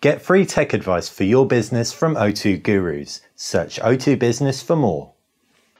Get free tech advice for your business from O2 Gurus. Search O2 Business for more.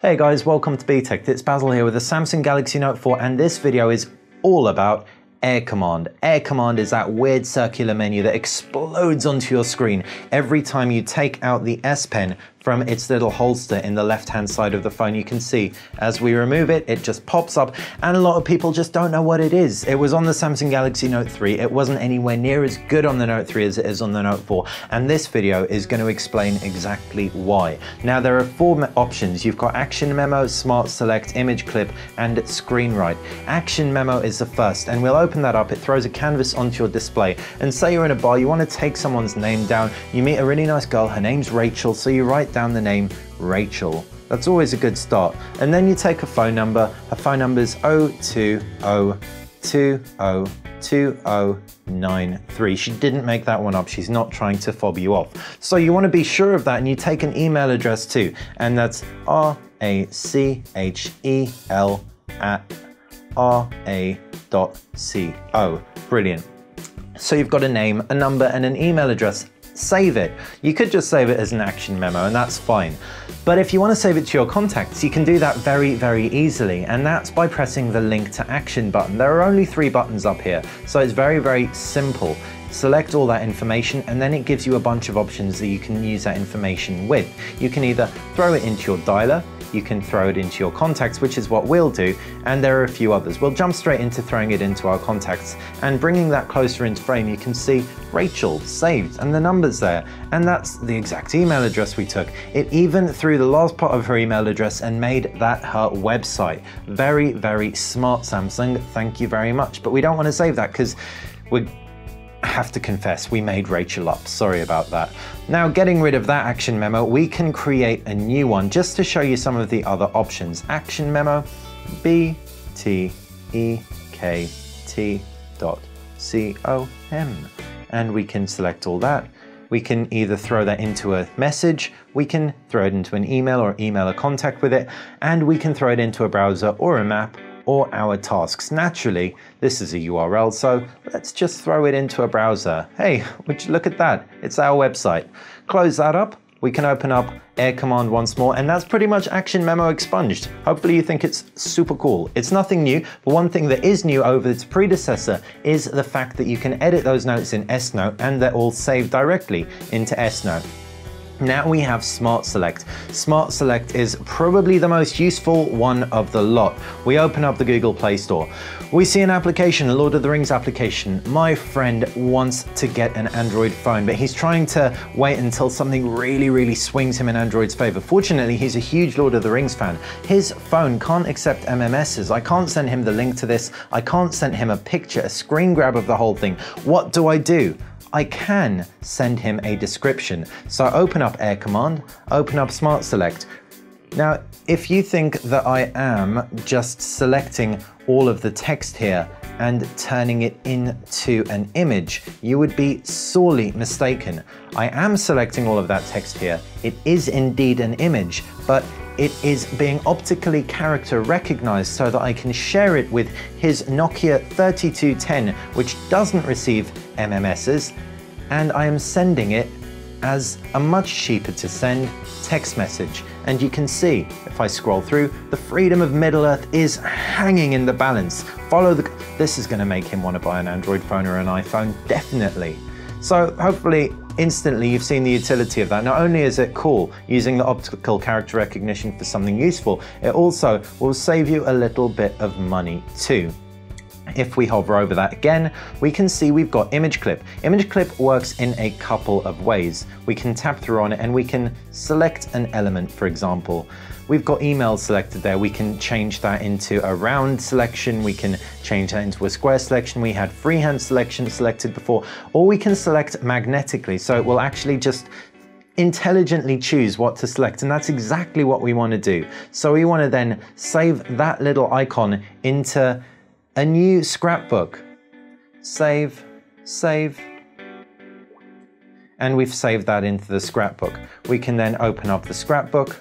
Hey guys, welcome to BTech. It's Basil here with the Samsung Galaxy Note 4, and this video is all about Air Command. Air Command is that weird circular menu that explodes onto your screen every time you take out the S Pen from its little holster in the left-hand side of the phone. You can see as we remove it, it just pops up, and a lot of people just don't know what it is. It was on the Samsung Galaxy Note 3. It wasn't anywhere near as good on the Note 3 as it is on the Note 4, and this video is going to explain exactly why. Now, there are four options. You've got Action Memo, Smart Select, Image Clip, and Screen Write. Action Memo is the first, and we'll open that up. It throws a canvas onto your display, and say you're in a bar, you want to take someone's name down. You meet a really nice girl, her name's Rachel, so you write down the name Rachel. That's always a good start. And then you take a phone number. Her phone number is 020202093. She didn't make that one up. She's not trying to fob you off. So you want to be sure of that, and you take an email address too, and that's rachel@ra.co. Brilliant. So you've got a name, a number, and an email address. Save it. You could just save it as an action memo, and that's fine. But if you want to save it to your contacts, you can do that very, very easily, and that's by pressing the link to action button. There are only 3 buttons up here, so it's very, very simple. Select all that information, and then it gives you a bunch of options that you can use that information with. You can either throw it into your dialer, you can throw it into your contacts, which is what we'll do, and there are a few others. We'll jump straight into throwing it into our contacts, and bringing that closer into frame, you can see Rachel saved and the numbers there, and that's the exact email address we took. It even threw the last part of her email address and made that her website. Very, very smart, Samsung. Thank you very much. But we don't want to save that because we have to confess, we made Rachel up. Sorry about that. Now, getting rid of that action memo, we can create a new one just to show you some of the other options. Action memo, BTEKT.com, and we can select all that. We can either throw that into a message, we can throw it into an email or email a contact with it, and we can throw it into a browser or a map or our tasks. Naturally, this is a URL, so let's just throw it into a browser. Hey, would you look at that? It's our website. Close that up. We can open up Air Command once more, and that's pretty much Action Memo expunged. Hopefully you think it's super cool. It's nothing new, but one thing that is new over its predecessor is the fact that you can edit those notes in S Note, and they're all saved directly into S Note. Now we have Smart Select. Smart Select is probably the most useful one of the lot. We open up the Google Play Store. We see an application, a Lord of the Rings application. My friend wants to get an Android phone, but he's trying to wait until something really, really swings him in Android's favor. Fortunately, he's a huge Lord of the Rings fan. His phone can't accept MMSs. I can't send him the link to this. I can't send him a picture, a screen grab of the whole thing. What do? I can send him a description. So open up Air Command, open up Smart Select. Now, if you think that I am just selecting all of the text here and turning it into an image, you would be sorely mistaken. I am selecting all of that text here. It is indeed an image, but it is being optically character recognized so that I can share it with his Nokia 3210, which doesn't receive MMSs, and I am sending it as a much cheaper to send text message. And you can see, if I scroll through, the freedom of Middle Earth is hanging in the balance. This is going to make him want to buy an Android phone or an iPhone, definitely. So hopefully, instantly you've seen the utility of that. Not only is it cool using the optical character recognition for something useful, it also will save you a little bit of money too. If we hover over that again, we can see we've got Image Clip. Image Clip works in a couple of ways. We can tap through on it and we can select an element, for example. We've got email selected there. We can change that into a round selection. We can change that into a square selection. We had freehand selection selected before, or we can select magnetically. So it will actually just intelligently choose what to select, and that's exactly what we want to do. So we want to then save that little icon into a new scrapbook. Save, and we've saved that into the scrapbook. We can then open up the scrapbook,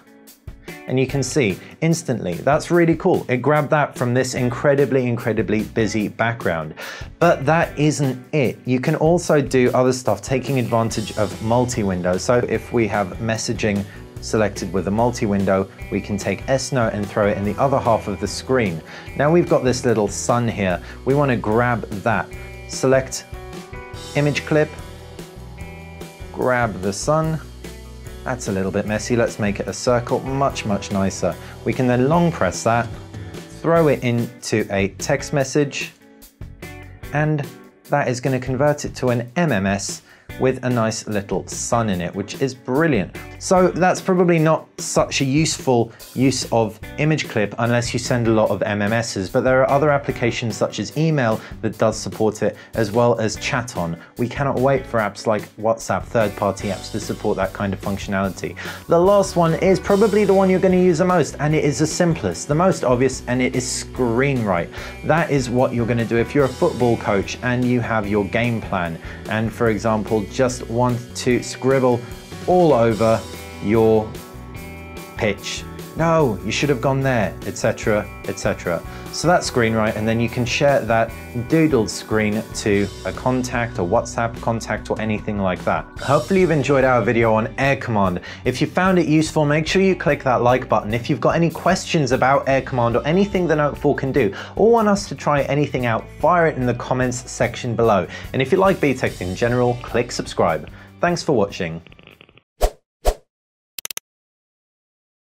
and you can see instantly. That's really cool. It grabbed that from this incredibly busy background. But that isn't it. You can also do other stuff taking advantage of multi-window. So if we have messaging selected with a multi-window, we can take S Note and throw it in the other half of the screen. Now we've got this little sun here. We want to grab that. Select image clip, grab the sun. That's a little bit messy. Let's make it a circle, much nicer. We can then long press that, throw it into a text message, and that is going to convert it to an MMS with a nice little sun in it, which is brilliant. So that's probably not such a useful use of image clip unless you send a lot of MMSs, but there are other applications such as email that does support it, as well as chat on. We cannot wait for apps like WhatsApp, third-party apps, to support that kind of functionality. The last one is probably the one you're going to use the most, and it is the simplest, the most obvious, and it is screen write. That is what you're going to do if you're a football coach and you have your game plan, and for example, just want to scribble all over your pitch. No, you should have gone there, etc, etc. So that's screen write, and then you can share that doodled screen to a contact, a WhatsApp contact, or anything like that. Hopefully you've enjoyed our video on Air Command. If you found it useful, make sure you click that like button. If you've got any questions about Air Command or anything the Note 4 can do, or want us to try anything out, fire it in the comments section below. And if you like BTech in general, click subscribe. Thanks for watching.